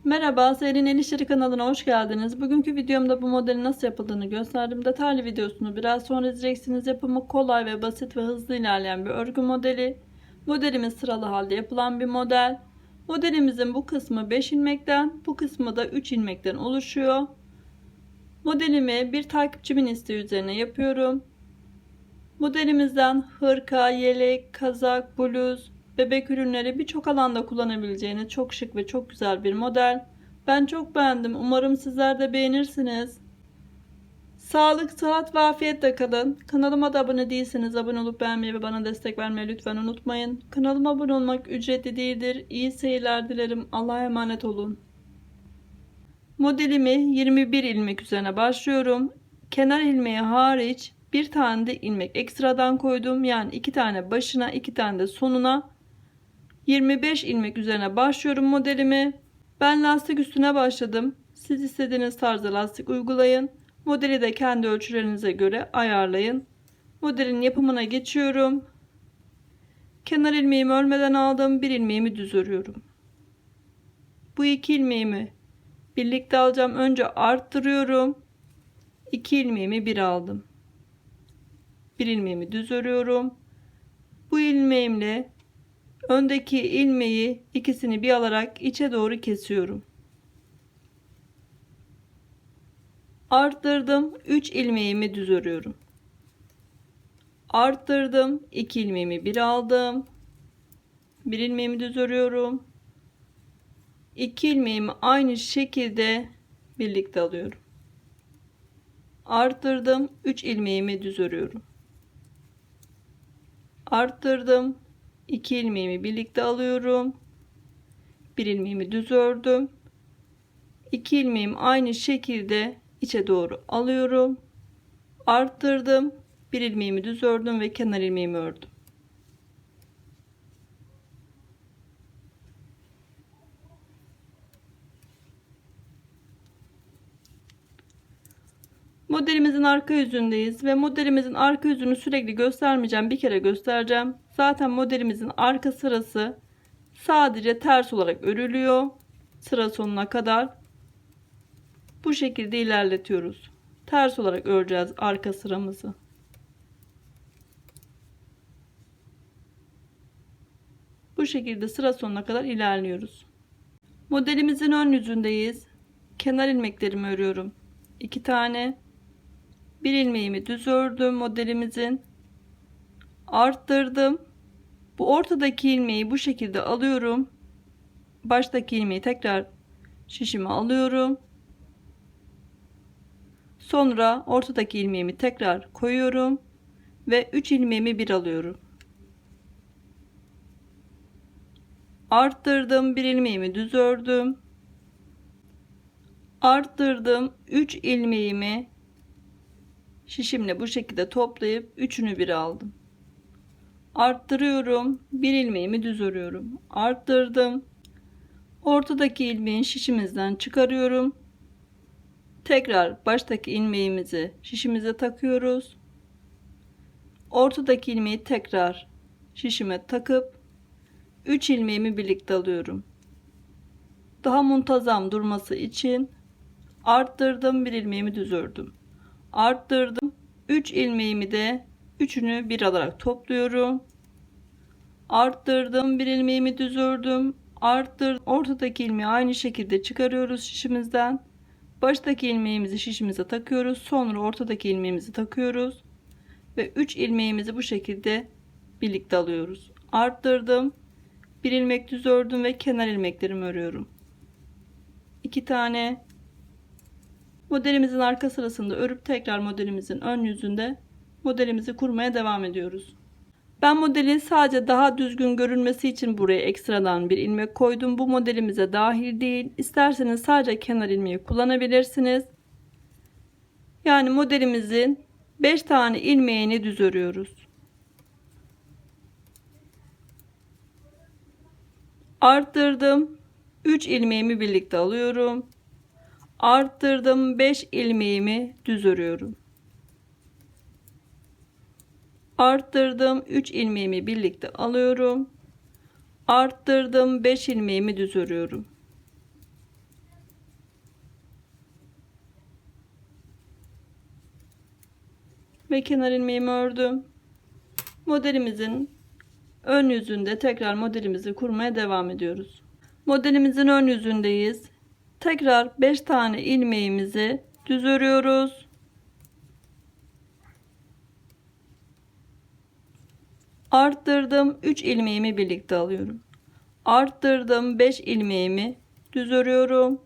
Merhaba, Serin El İşleri kanalına hoş geldiniz. Bugünkü videomda bu modelin nasıl yapıldığını gösterdim. Detaylı videosunu biraz sonra izleyeceksiniz. Yapımı kolay ve basit ve hızlı ilerleyen bir örgü modeli. Modelimiz sıralı halde yapılan bir model. Modelimizin bu kısmı 5 ilmekten, bu kısmı da 3 ilmekten oluşuyor. Modelimi bir takipçimin isteği üzerine yapıyorum. Modelimizden hırka, yelek, kazak, bluz, bebek ürünleri birçok alanda kullanabileceğiniz çok şık ve çok güzel bir model. Ben çok beğendim. Umarım sizler de beğenirsiniz. Sağlık, sıhhat ve afiyetle kalın. Kanalıma da abone değilseniz abone olup beğenmeyi ve bana destek vermeyi lütfen unutmayın. Kanalıma abone olmak ücretli değildir. İyi seyirler dilerim. Allah'a emanet olun. Modelimi 21 ilmek üzerine başlıyorum. Kenar ilmeği hariç bir tane de ilmek ekstradan koydum. Yani 2 tane başına 2 tane de sonuna 25 ilmek üzerine başlıyorum modelimi. Ben lastik üstüne başladım. Siz istediğiniz tarzda lastik uygulayın. Modeli de kendi ölçülerinize göre ayarlayın. Modelin yapımına geçiyorum. Kenar ilmeğimi örmeden aldım. Bir ilmeğimi düz örüyorum. Bu iki ilmeğimi birlikte alacağım. Önce arttırıyorum. 2 ilmeğimi bir aldım. Bir ilmeğimi düz örüyorum. Bu ilmeğimle öndeki ilmeği ikisini bir alarak içe doğru kesiyorum. Arttırdım. 3 ilmeğimi düz örüyorum. Arttırdım. 2 ilmeğimi bir aldım. Bir ilmeğimi düz örüyorum. 2 ilmeğimi aynı şekilde birlikte alıyorum. Arttırdım. 3 ilmeğimi düz örüyorum. Arttırdım. 2 ilmeğimi birlikte alıyorum. Bir ilmeğimi düz ördüm. 2 ilmeğimi aynı şekilde içe doğru alıyorum. Arttırdım. Bir ilmeğimi düz ördüm ve kenar ilmeğimi ördüm. Modelimizin arka yüzündeyiz ve modelimizin arka yüzünü sürekli göstermeyeceğim. Bir kere göstereceğim. Zaten modelimizin arka sırası sadece ters olarak örülüyor. Sıra sonuna kadar. Bu şekilde ilerletiyoruz. Ters olarak öreceğiz arka sıramızı. Bu şekilde sıra sonuna kadar ilerliyoruz. Modelimizin ön yüzündeyiz. Kenar ilmeklerimi örüyorum. 2 tane. Bir ilmeğimi düz ördüm modelimizin. Arttırdım. Bu ortadaki ilmeği bu şekilde alıyorum. Baştaki ilmeği tekrar şişime alıyorum. Sonra ortadaki ilmeğimi tekrar koyuyorum ve 3 ilmeğimi bir alıyorum. Arttırdım. Bir ilmeğimi düz ördüm. Arttırdım. 3 ilmeğimi şişimle bu şekilde toplayıp üçünü bir aldım. Arttırıyorum. Bir ilmeğimi düz örüyorum. Arttırdım. Ortadaki ilmeğin şişimizden çıkarıyorum. Tekrar baştaki ilmeğimizi şişimize takıyoruz. Ortadaki ilmeği tekrar şişime takıp 3 ilmeğimi birlikte alıyorum. Daha muntazam durması için arttırdım. Bir ilmeğimi düz ördüm. Arttırdım. 3 ilmeğimi de üçünü bir alarak topluyorum. Arttırdım. Bir ilmeğimi düz ördüm. Arttırdım. Ortadaki ilmeği aynı şekilde çıkarıyoruz şişimizden. Baştaki ilmeğimizi şişimize takıyoruz. Sonra ortadaki ilmeğimizi takıyoruz. Ve 3 ilmeğimizi bu şekilde birlikte alıyoruz. Arttırdım. Bir ilmek düz ördüm ve kenar ilmeklerimi örüyorum. 2 tane. Modelimizin arka sırasında örüp tekrar modelimizin ön yüzünde modelimizi kurmaya devam ediyoruz. Ben modelin sadece daha düzgün görünmesi için buraya ekstradan bir ilmek koydum. Bu modelimize dahil değil. İsterseniz sadece kenar ilmeği kullanabilirsiniz. Yani modelimizin 5 tane ilmeğini düz örüyoruz. Arttırdım. 3 ilmeğimi birlikte alıyorum. Arttırdım. 5 ilmeğimi düz örüyorum. Arttırdım. 3 ilmeğimi birlikte alıyorum. Arttırdım. 5 ilmeğimi düz örüyorum. Ve kenar ilmeğimi ördüm. Modelimizin ön yüzünde tekrar modelimizi kurmaya devam ediyoruz. Modelimizin ön yüzündeyiz. Tekrar 5 tane ilmeğimizi düz örüyoruz. Arttırdım, 3 ilmeğimi birlikte alıyorum. Arttırdım, 5 ilmeğimi düz örüyorum.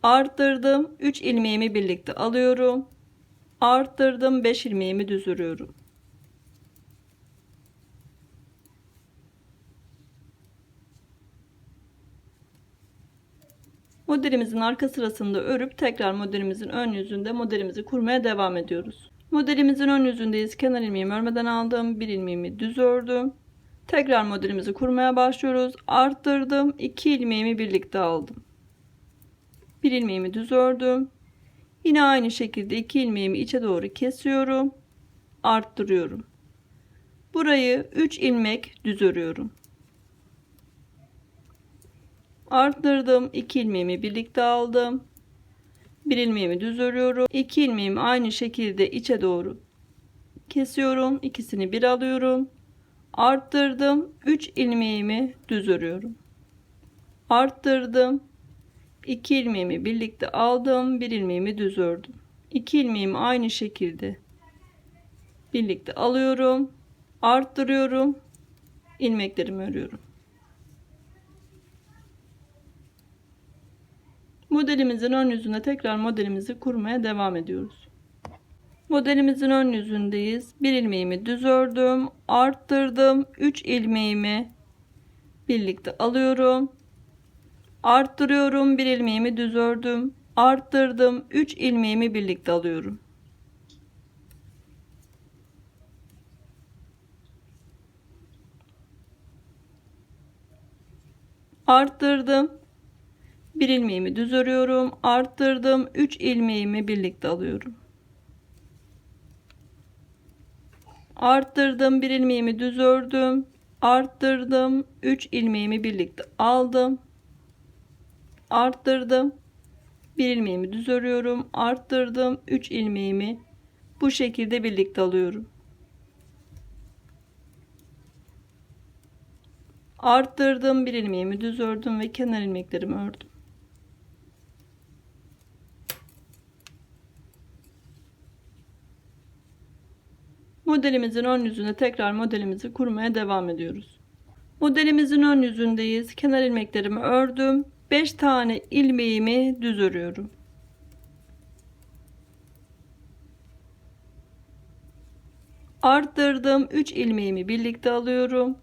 Arttırdım, 3 ilmeğimi birlikte alıyorum. Arttırdım, 5 ilmeğimi düz örüyorum. Modelimizin arka sırasında örüp tekrar modelimizin ön yüzünde modelimizi kurmaya devam ediyoruz. Modelimizin ön yüzündeyiz. Kenar ilmeğimi örmeden aldım. Bir ilmeğimi düz ördüm. Tekrar modelimizi kurmaya başlıyoruz. Arttırdım. 2 ilmeğimi birlikte aldım. Bir ilmeğimi düz ördüm. Yine aynı şekilde 2 ilmeğimi içe doğru kesiyorum. Arttırıyorum. Burayı 3 ilmek düz örüyorum. Arttırdım. 2 ilmeğimi birlikte aldım. Bir ilmeğimi düz örüyorum. 2 ilmeğimi aynı şekilde içe doğru kesiyorum. İkisini bir alıyorum. Arttırdım. 3 ilmeğimi düz örüyorum. Arttırdım. 2 ilmeğimi birlikte aldım. Bir ilmeğimi düz ördüm. 2 ilmeğimi aynı şekilde birlikte alıyorum. Arttırıyorum. İlmeklerimi örüyorum. Modelimizin ön yüzüne tekrar modelimizi kurmaya devam ediyoruz. Modelimizin ön yüzündeyiz. Bir ilmeğimi düz ördüm. Arttırdım. 3 ilmeğimi birlikte alıyorum. Arttırıyorum. Bir ilmeğimi düz ördüm. Arttırdım. 3 ilmeğimi birlikte alıyorum. Arttırdım. Bir ilmeğimi düz örüyorum. Arttırdım. 3 ilmeğimi birlikte alıyorum. Arttırdım. Bir ilmeğimi düz ördüm. Arttırdım. 3 ilmeğimi birlikte aldım. Arttırdım. Bir ilmeğimi düz örüyorum. Arttırdım. 3 ilmeğimi bu şekilde birlikte alıyorum. Arttırdım. Bir ilmeğimi düz ördüm ve kenar ilmeklerimi ördüm. Modelimizin ön yüzüne tekrar modelimizi kurmaya devam ediyoruz. Modelimizin ön yüzündeyiz. Kenar ilmeklerimi ördüm. 5 tane ilmeğimi düz örüyorum. Arttırdım. 3 ilmeğimi birlikte alıyorum.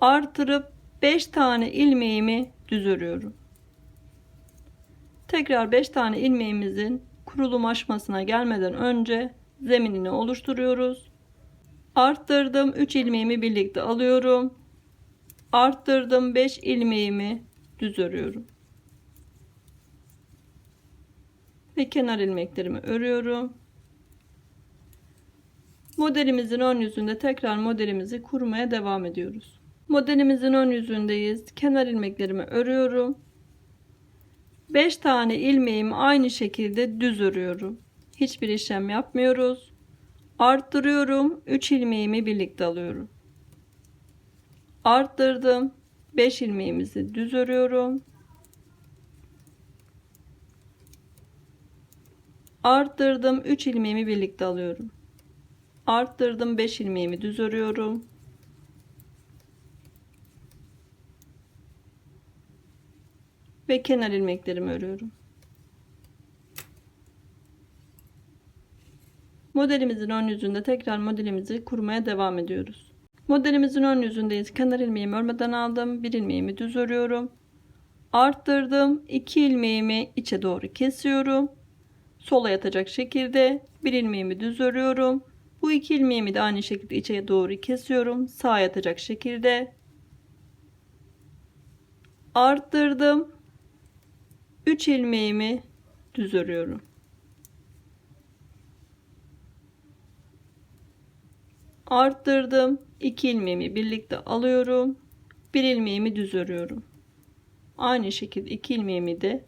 Artırıp 5 tane ilmeğimi düz örüyorum. Tekrar 5 tane ilmeğimizin kurulum aşamasına gelmeden önce zeminini oluşturuyoruz. Arttırdım. 3 ilmeğimi birlikte alıyorum. Arttırdım. 5 ilmeğimi düz örüyorum. Ve kenar ilmeklerimi örüyorum. Modelimizin ön yüzünde tekrar modelimizi kurmaya devam ediyoruz. Modelimizin ön yüzündeyiz. Kenar ilmeklerimi örüyorum. 5 tane ilmeğimi aynı şekilde düz örüyorum. Hiçbir işlem yapmıyoruz. Arttırıyorum. 3 ilmeğimi birlikte alıyorum. Arttırdım. 5 ilmeğimizi düz örüyorum. Arttırdım. 3 ilmeğimi birlikte alıyorum. Arttırdım. 5 ilmeğimi düz örüyorum. Ve kenar ilmeklerimi örüyorum. Modelimizin ön yüzünde tekrar modelimizi kurmaya devam ediyoruz. Modelimizin ön yüzündeyiz. Kenar ilmeğimi örmeden aldım. Bir ilmeğimi düz örüyorum. Arttırdım. 2 ilmeğimi içe doğru kesiyorum. Sola yatacak şekilde bir ilmeğimi düz örüyorum. Bu 2 ilmeğimi de aynı şekilde içe doğru kesiyorum. Sağa yatacak şekilde. Arttırdım. 3 ilmeğimi düz örüyorum. Arttırdım. 2 ilmeğimi birlikte alıyorum. Bir ilmeğimi düz örüyorum. Aynı şekilde 2 ilmeğimi de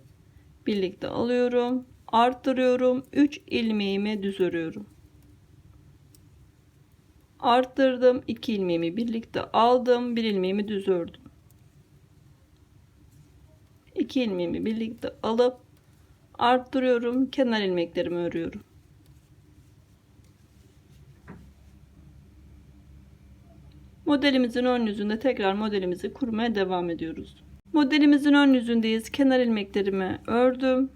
birlikte alıyorum. arttırıyorum, 3 ilmeğimi düz örüyorum. Arttırdım, 2 ilmeğimi birlikte aldım, 1 ilmeğimi düz ördüm. 2 ilmeğimi birlikte alıp arttırıyorum, kenar ilmeklerimi örüyorum. Modelimizin ön yüzünde tekrar modelimizi kurmaya devam ediyoruz. Modelimizin ön yüzündeyiz. Kenar ilmeklerimi ördüm.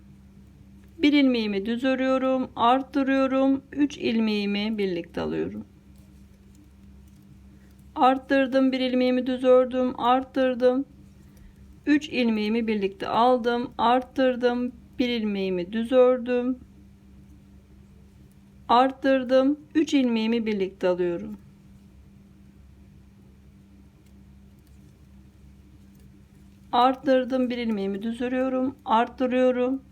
1 ilmeğimi düz örüyorum, arttırıyorum, 3 ilmeğimi birlikte alıyorum. Arttırdım, 1 ilmeğimi düz ördüm, arttırdım, 3 ilmeğimi birlikte aldım, arttırdım, 1 ilmeğimi düz ördüm, arttırdım, 3 ilmeğimi birlikte alıyorum. Arttırdım, 1 ilmeğimi düz örüyorum, arttırıyorum,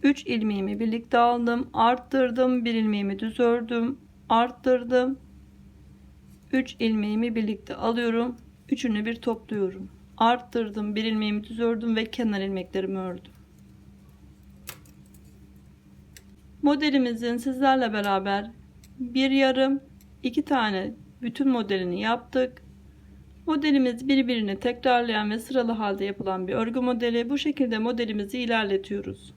3 ilmeğimi birlikte aldım, arttırdım, 1 ilmeğimi düz ördüm, arttırdım, 3 ilmeğimi birlikte alıyorum, üçünü bir topluyorum, arttırdım, 1 ilmeğimi düz ördüm ve kenar ilmeklerimi ördüm. Modelimizin sizlerle beraber bir yarım, 2 tane bütün modelini yaptık. Modelimiz birbirini tekrarlayan ve sıralı halde yapılan bir örgü modeli. Bu şekilde modelimizi ilerletiyoruz.